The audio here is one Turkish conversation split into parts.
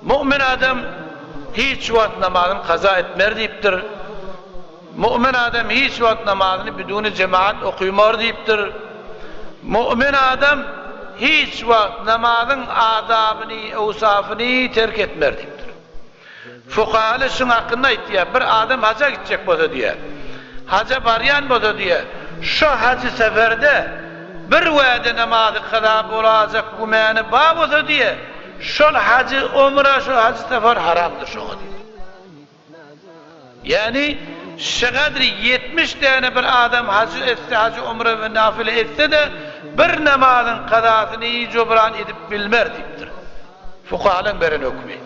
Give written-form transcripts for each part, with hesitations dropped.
Mümin adam hiç vakit namazını kaza etmer deyiptir. Mümin adam hiç vakit namazını biduni cemaat okuyumar deyiptir. Mümin adam hiç vakit namazın adabını, evsafını terk etmer deyiptir. Fukahalı şun hakkında aytdiýär, bir adam haca gidecek bolsa diye. Haca baryan bolsa diye. Şu hacı seferde bir wada namazı kaza bolacak gumany bar bolsa diye. Şol hacı umra, şu hacı sefer haramdır şoňa diýär. Yani şegadri 70 tane bir adam hacı etse, hacı umre ve nafile etse de bir namazın kadasyny jobran edip bilmer diýipdir. Fukahalyň beren hükmi.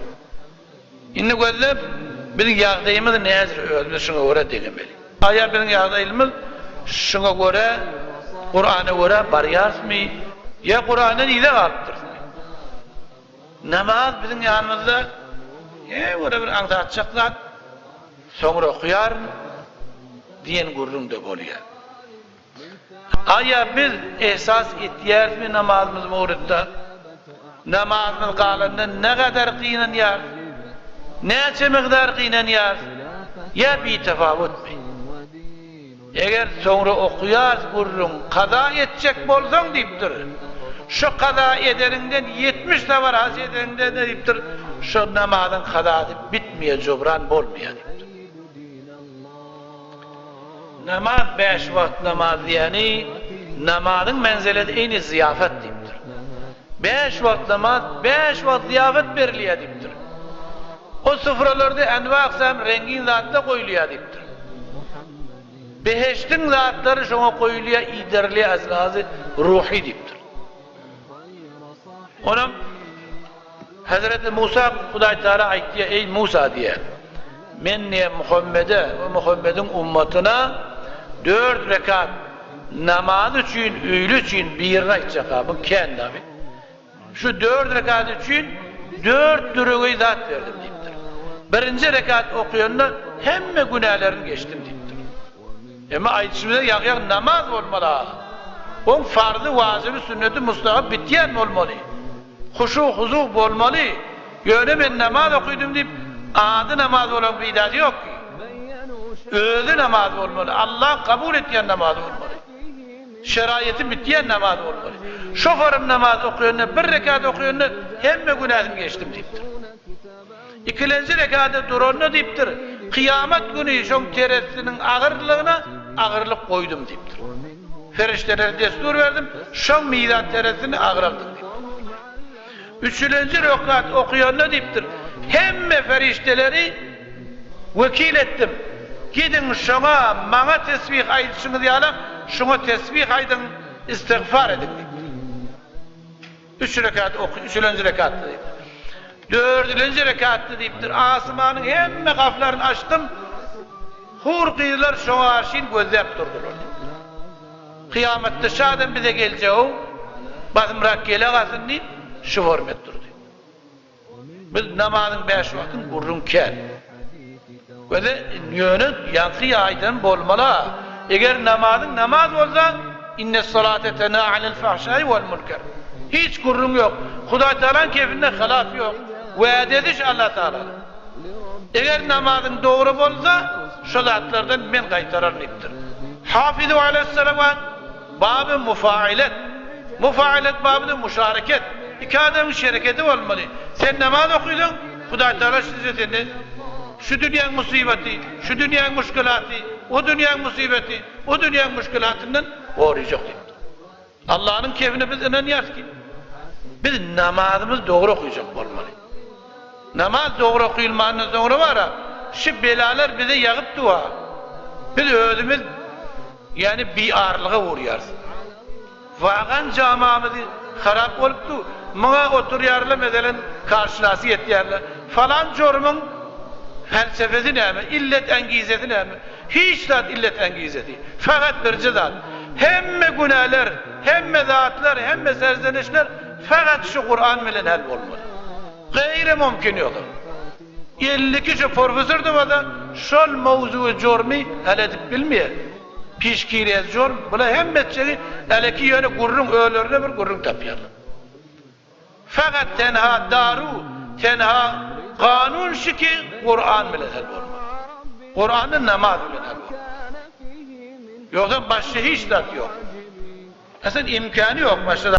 Indi gözlep bizim ýagdaýymyz näzir özüne şoňa göre degemeli. Aýar bizim ýagdaýymyz şoňa göre Kur'ana göre barýarsmy, ýa Kur'anyň ýyla galypdyr. Namaz bizim ýanymyzda göre bir aňdatjak zat, soňra okuyar diýen gurrunda bolýar. Aýa biz ehsas etýärismi namazymyz mowrudda? Namazymyz galanda ne kadar kynanýar? Näçe miqdar kynanýar? Ya bir tefawutmy? Eger soňra okuyar gurrun kaza etjek bolsaň diýipdir. Şu kaza ederinden 70 sefar hac ederinden diýipdir. Şu namazyň kadasy bitmeýe jobran bolmaýar. Namaz 5 wagt namaz ýani namazyň menzileti eýni ziyafet diýipdir. 5 wagt namaz 5 wagt ziyafet berilýär diýipdir. O sofralarda enwa aqsam rengin zatda goýulýar diýipdir. Beheştin zatlary şoňa goýulýar iderli azlazy ruhi diýipdir. Onam Hazreti Musa Hudaý Taala aýtdy, ey Musa diýär. Men Muhammed'e ve Muhammed'in ummatyna 4 rekat namaz üçin, öýle üçin bir aýtjak bu kendaby. Şu 4 rekat üçin 4 dürüňi zat berdim diýipdir. Birinji rekat okuýanda hemme günahlarym geçtim diýipdir. Emma aýtışymda ýag-ýag namaz bolmaly. O farzy, wajibi, sünneti, mustahab bitýän bolmaly. Huşu, huzu bolmaly. Ýöne men namaz okuýdum diýip ady namaz bolan bir idadi yok ki. Özü namaz olmalı. Allah kabul ettiğin namaz olmalı. Şerayeti bittiğin namaz olmalı. Şoförüm namaz okuyunca, bir rekat okuyunca hemme günahım geçtim deyiptir. İkinci rekatı durunca deyiptir. Kıyamet günü şoň teresinin ağırlığına ağırlık koydum deyiptir. Feriştelere destur verdim, şoň mizan teresini ağırladım deyiptir. Üçüncü rekat okuyunca deyiptir. Hemme ferişteleri vekil ettim. Gidin şoňa maňa tesbih aýdyşyňyz ýaly, şoňa tesbih aýdyn, istigfar edin. 3 rekat oky, 3-nji rekatdy. 4-nji rekatdy diýipdir. Asmanyň hemme gaflaryny açdym. Hur gyýlar şoňa arşyn gözläp durdylar. Kıyametde şadam bize geljek, bazmrak gele gasyn diýip şu hormet durdy. Biz namazyň 5 wagtyny gurrun kel. Böyle ýöne ýanky aýdan bolmaly. Eger namazyň namaz bolsa, innes salate tena anil fahşai vel munkar. Hiç gurrun yok. Hudaý Taala'nın keyfinde halaf yok. Wa'de ediş Allah Taala. Eger namazyň dogry bolsa, şu zatlardan men gaýtarar diýipdir. Hafizu aleyhisselam babı mufailet. Mufailet babı müşareket. İki adamın şereketi olmalı. Sen namaz okuydun, Hudaý Taala size dedi, şu dünyanın musibeti, şu dünyanın müşkilatı, o dünyanın musibeti, o dünyanın müşkilatından koruyacak dedi. Allah'ın keyfine biz inanýarys ki, biz namazımız doğru okuyacak olmalı. Namaz doğru okuyulmandan sonra var ha, şu belalar bize yağıp dua. Biz özümüz, yani bir ağırlığa uğrayarız. Vagan camamızı harap olupdu. Maňa oturyarlar meselen karşılasy etýärler. Falan jorumyň felsefesi näme? İllet engizeti näme? Hiç zat illet engizeti. Fakat bir zat. Hemme günahlar, hemme zatlar, hemme serzenişler fakat şu Kur'an bilen hal bolmaly. Gaýry mümkin ýok. 50 kişi profesör demada şol mawzuy jormy hal edip bilmeýär. Pişkirez jorm, bula hemmetçi eleki ýöne gurrun öýlerine bir gurrun tapýarlar. Fakat tenha daru tenha kanun şiki Kur'an bilen hal bolmaly. Kur'an'ın namaz bilen hal bolmaly. Yoksa başka hiç tat yok. Aslında imkanı yok başka